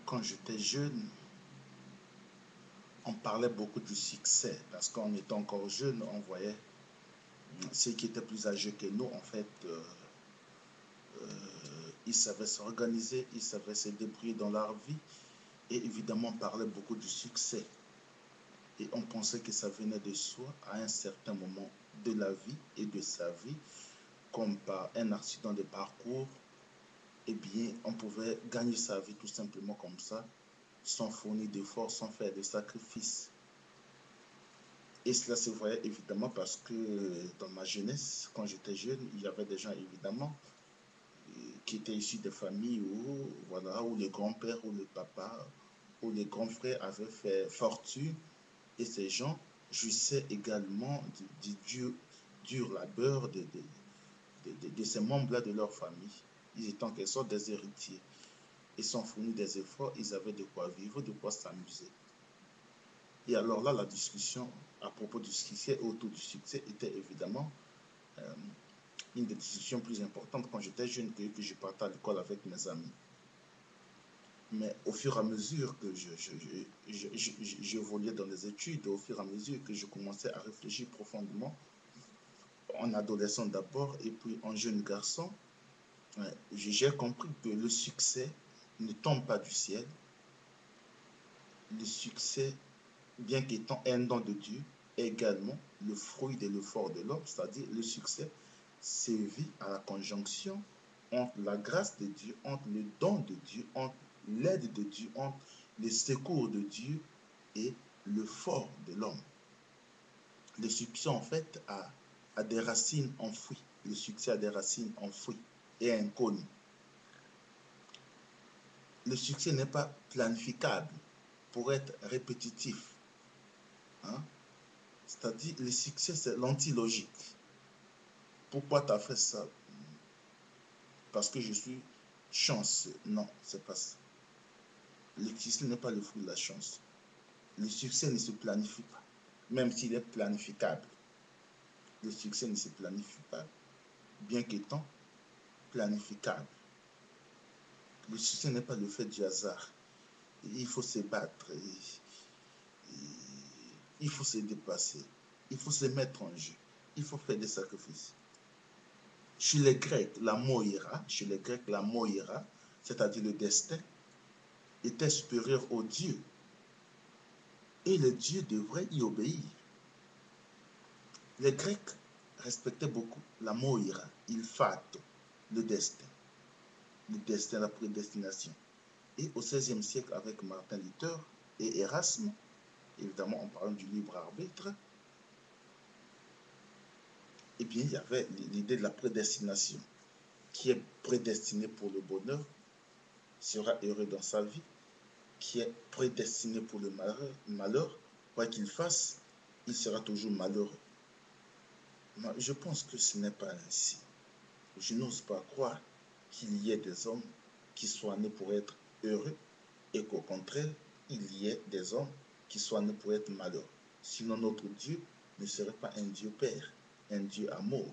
quand j'étais jeune, on parlait beaucoup du succès parce qu'en étant encore jeune, on voyait ceux qui étaient plus âgés que nous, en fait, ils savaient s'organiser, ils savaient se débrouiller dans leur vie et évidemment, on parlait beaucoup du succès. Et on pensait que ça venait de soi à un certain moment de la vie et de sa vie, comme par un accident de parcours, eh bien, on pouvait gagner sa vie tout simplement comme ça, sans fournir d'efforts, sans faire de sacrifices. Et cela se voyait évidemment parce que dans ma jeunesse, quand j'étais jeune, il y avait des gens évidemment qui étaient issus de familles où, voilà, où le grand-père ou le papa ou les grands frères avaient fait fortune et ces gens jouissaient également du dur labeur de ces membres-là de leur famille. Ils étaient en quelque sorte des héritiers. Ils sont fournis des efforts, ils avaient de quoi vivre, de quoi s'amuser. Et alors là, la discussion à propos du succès et autour du succès était évidemment une des discussions plus importantes quand j'étais jeune que je partais à l'école avec mes amis. Mais au fur et à mesure que j'évoluais dans les études, au fur et à mesure que je commençais à réfléchir profondément, en adolescent d'abord et puis en jeune garçon, j'ai compris que le succès ne tombe pas du ciel. Le succès, bien qu'étant un don de Dieu, est également le fruit de l'effort de l'homme, c'est-à-dire le succès sévit à la conjonction entre la grâce de Dieu, entre le don de Dieu, entre l'aide de Dieu, entre le secours de Dieu et l'effort de l'homme. Le succès, en fait, a des racines enfouies. Le succès a des racines enfouies et inconnues. Le succès n'est pas planificable pour être répétitif. Hein? C'est-à-dire, le succès, c'est l'antilogique. Pourquoi tu as fait ça? Parce que je suis chanceux. Non, c'est pas ça. Le succès n'est pas le fruit de la chance. Le succès ne se planifie pas, même s'il est planificable. Le succès ne se planifie pas, bien qu'étant planificable. Le succès n'est pas le fait du hasard. Il faut se battre, il faut se dépasser, il faut se mettre en jeu, il faut faire des sacrifices. Chez les Grecs, la moira, c'est-à-dire le destin, était supérieur au Dieu. Et le Dieu devrait y obéir. Les Grecs respectaient beaucoup la moira, il fato, le destin, la prédestination. Et au XVIe siècle, avec Martin Luther et Erasme, évidemment en parlant du libre arbitre, eh bien, il y avait l'idée de la prédestination. Qui est prédestiné pour le bonheur sera heureux dans sa vie. Qui est prédestiné pour le malheur, quoi qu'il fasse, il sera toujours malheureux. Moi, je pense que ce n'est pas ainsi. Je n'ose pas croire qu'il y ait des hommes qui soient nés pour être heureux et qu'au contraire, il y ait des hommes qui soient nés pour être malheureux. Sinon, notre Dieu ne serait pas un Dieu Père, un Dieu amour,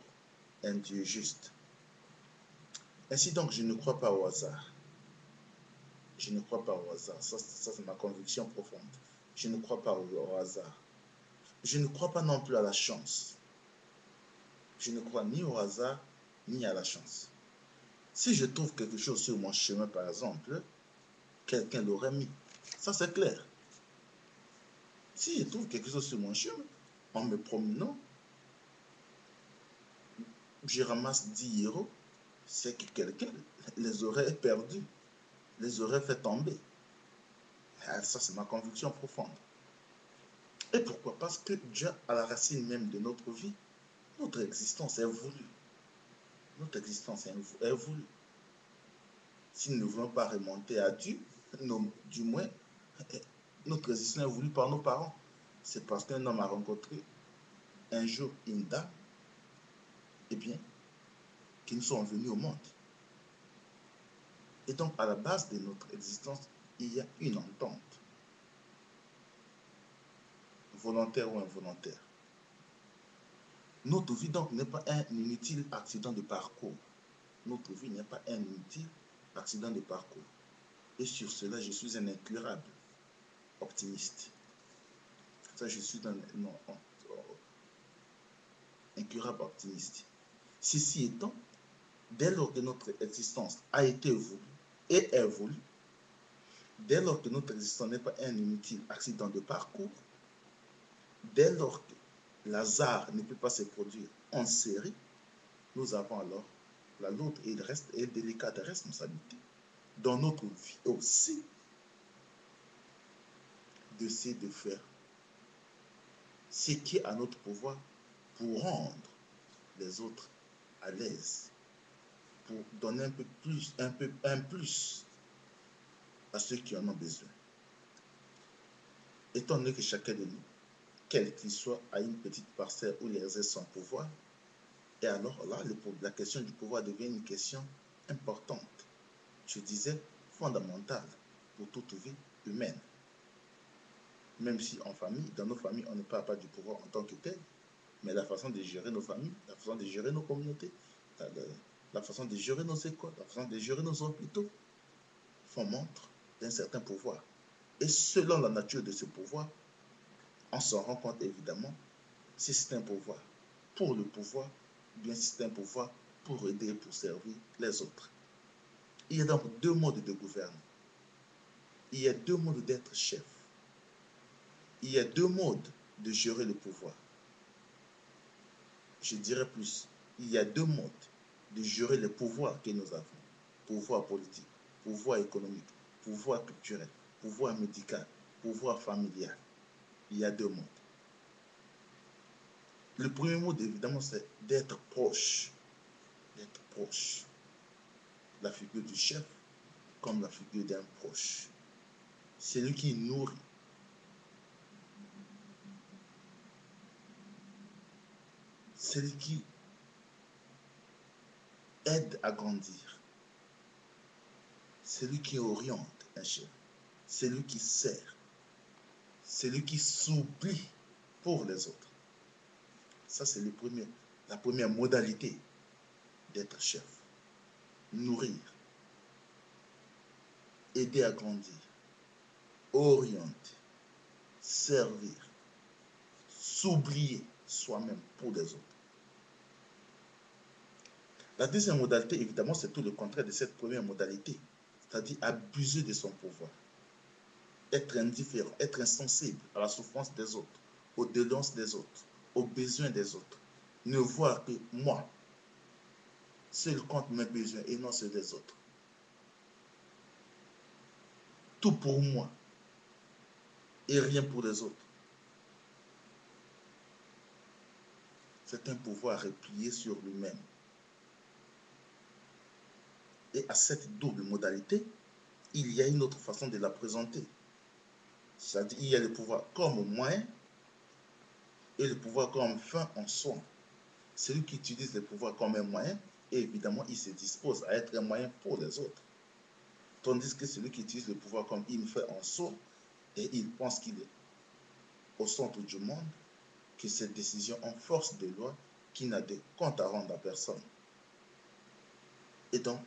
un Dieu juste. Ainsi donc, je ne crois pas au hasard. Je ne crois pas au hasard. Ça c'est ma conviction profonde. Je ne crois pas au hasard. Je ne crois pas non plus à la chance. Je ne crois ni au hasard, ni à la chance. Si je trouve quelque chose sur mon chemin, par exemple, quelqu'un l'aurait mis. Ça, c'est clair. Si je trouve quelque chose sur mon chemin, en me promenant, je ramasse 10 euros, c'est que quelqu'un les aurait perdus, les aurait fait tomber. Ça, c'est ma conviction profonde. Et pourquoi? Parce que Dieu, à la racine même de notre vie, notre existence est voulue. Notre existence est voulue. Si nous ne voulons pas remonter à Dieu, du moins, notre existence est voulue par nos parents. C'est parce qu'un homme a rencontré un jour une dame, eh bien, qu'ils sont venus au monde. Et donc, à la base de notre existence, il y a une entente, volontaire ou involontaire. Notre vie, donc, n'est pas un inutile accident de parcours. Notre vie n'est pas un inutile accident de parcours. Et sur cela, je suis un incurable optimiste. Ça, je suis un incurable optimiste. Ceci étant, dès lors que notre existence a été voulue et évolue, dès lors que notre existence n'est pas un inutile accident de parcours, dès lors que l'hasard ne peut pas se produire en série, nous avons alors la lourde et délicate responsabilité dans notre vie aussi d'essayer de faire ce qui est à notre pouvoir pour rendre les autres à l'aise, pour donner un plus à ceux qui en ont besoin. Étant donné que chacun de nous, quel qu'il soit, a une petite parcelle où il exerce son pouvoir, et alors là, la question du pouvoir devient une question importante. Je disais fondamentale pour toute vie humaine. Même si en famille, dans nos familles, on ne parle pas du pouvoir en tant que tel, mais la façon de gérer nos familles, la façon de gérer nos communautés, la façon de gérer nos écoles, la façon de gérer nos hôpitaux, font montre d'un certain pouvoir. Et selon la nature de ce pouvoir, on s'en rend compte évidemment si c'est un pouvoir pour le pouvoir, ou bien si c'est un pouvoir pour aider et pour servir les autres. Il y a donc deux modes de gouverner. Il y a deux modes d'être chef. Il y a deux modes de gérer le pouvoir. Je dirais plus, il y a deux modes de gérer le pouvoir que nous avons. Pouvoir politique, pouvoir économique, pouvoir culturel, pouvoir médical, pouvoir familial. Il y a deux modes. Le premier mode, évidemment, c'est d'être proche. D'être proche. La figure du chef comme la figure d'un proche. C'est lui qui nourrit. C'est lui qui aide à grandir. C'est lui qui oriente un chef. C'est lui qui sert. C'est lui qui s'oublie pour les autres. Ça, c'est la première modalité d'être chef. Nourrir, aider à grandir, orienter, servir, s'oublier soi-même pour les autres. La deuxième modalité, évidemment, c'est tout le contraire de cette première modalité, c'est-à-dire abuser de son pouvoir, être indifférent, être insensible à la souffrance des autres, aux doléances des autres, aux besoins des autres. Ne voir que moi, seul compte mes besoins et non ceux des autres. Tout pour moi et rien pour les autres. C'est un pouvoir replié sur lui-même. Et à cette double modalité, il y a une autre façon de la présenter. C'est-à-dire il y a le pouvoir comme moyen et le pouvoir comme fin en soi. Celui qui utilise le pouvoir comme un moyen, et évidemment, il se dispose à être un moyen pour les autres. Tandis que celui qui utilise le pouvoir comme une fin en soi, et il pense qu'il est au centre du monde, que cette décision en force de loi qui n'a de compte à rendre à personne. Et donc,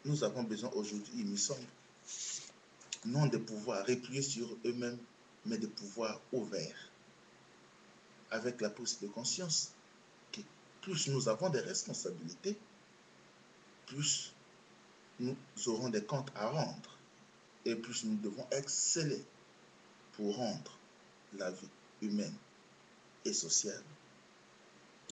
nous avons besoin aujourd'hui, il me semble, non de pouvoirs repliés sur eux-mêmes, mais de pouvoirs ouverts, avec la prise de conscience que plus nous avons des responsabilités, plus nous aurons des comptes à rendre et plus nous devons exceller pour rendre la vie humaine et sociale